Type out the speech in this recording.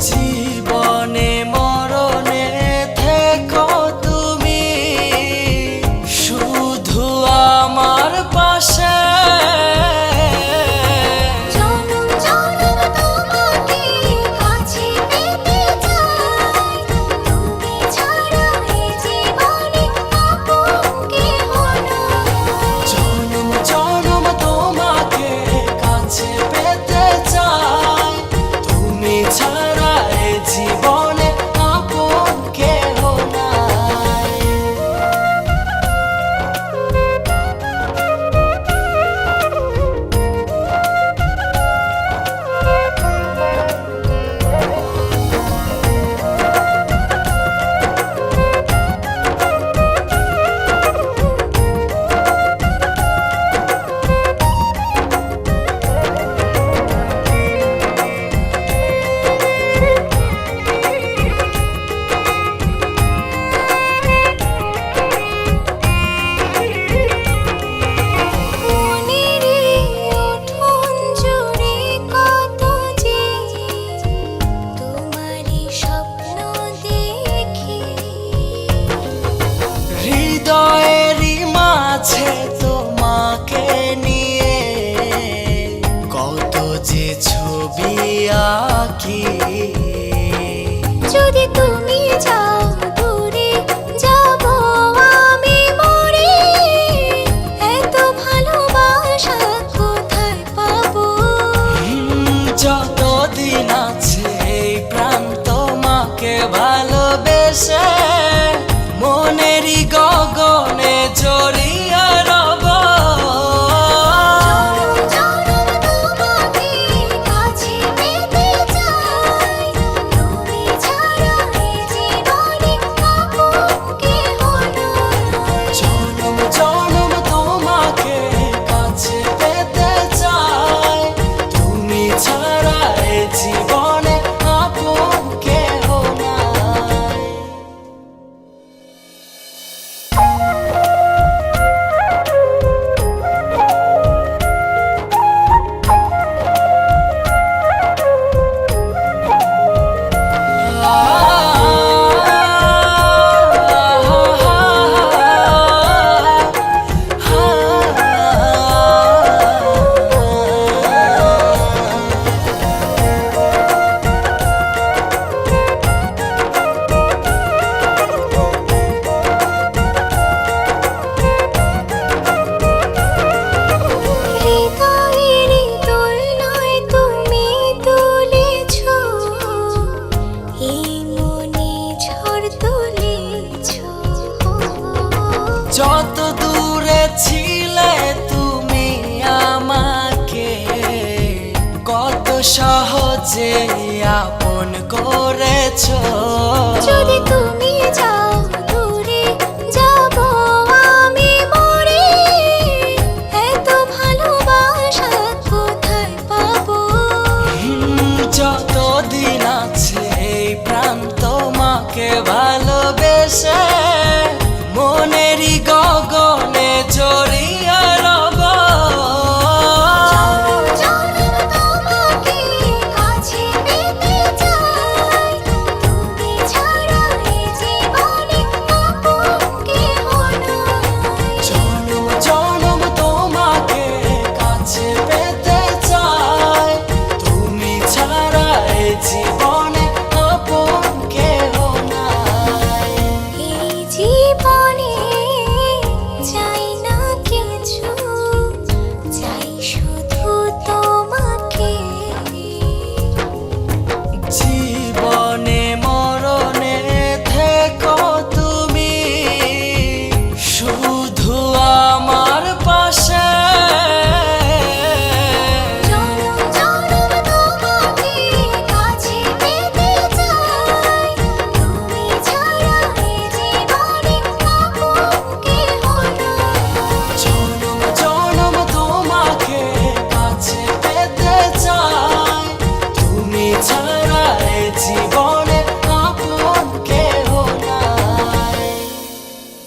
জীবনে মরণে থেকো তুমি শুধু আমার পাশে। জনম জনম তোমাকে কাছে পেতে চাই, তুমি ছাড়া এই জীবনে আপন কেহ নাই। জনম জনম তোমাকে কাছে পেতে চাই, তুমি ছাড়া এ জীবনে আপন কেহ নাই। মনের উঠোন জুড়ে কত যে তোমারই স্বপ্ন দেখি। হৃদয়েরই মাঝে তোমাকে নিয়ে কত যে ছবি আঁকি। যদি তুমি যাও দূরে যাব আমি মরে, এত ভালোবাসা কোথায় পাবো। যতদিন আছে এই প্রাণ তোমাকে ভালোবেসে মনেরই গগনে জড়িয়ে রব। জনম জনম তোমাকে কাছে পেতে চাই, তুমি ছাড়া এই জীবনে আপন কেহ নাই। জনম জনম তোমাকে কাছে পেতে চাই, তুমি ছাড়া এ জীবনে আপন কেহ নাই। হৃদয়ের দোলনায় তুমি তুলেছ, এই মনে ঝড় তুলেছ। যত দূরে ছিলে তুমি আমাকে কত সহজে আপন করেছো। যদি তুমি যাও দূরে যাব আমি মরে, এত ভালোবাসা কোথায় পাবো। যতদিন আছে এই প্রাণ তোমাকে ভালোবেসে মনেরই গগনে জড়িয়ে রব। জনম জনম তোমাকে কাছে পেতে চাই, তুমি ছাড়া এই জীবনে আপন কেহ নাই। জনম জনম তোমাকে কাছে পেতে চাই, তুমি ছাড়া এ জীবনে আপন কেহ নাই। এই জীবনে চাই না কিছু, চাই শুধু তোমাকে।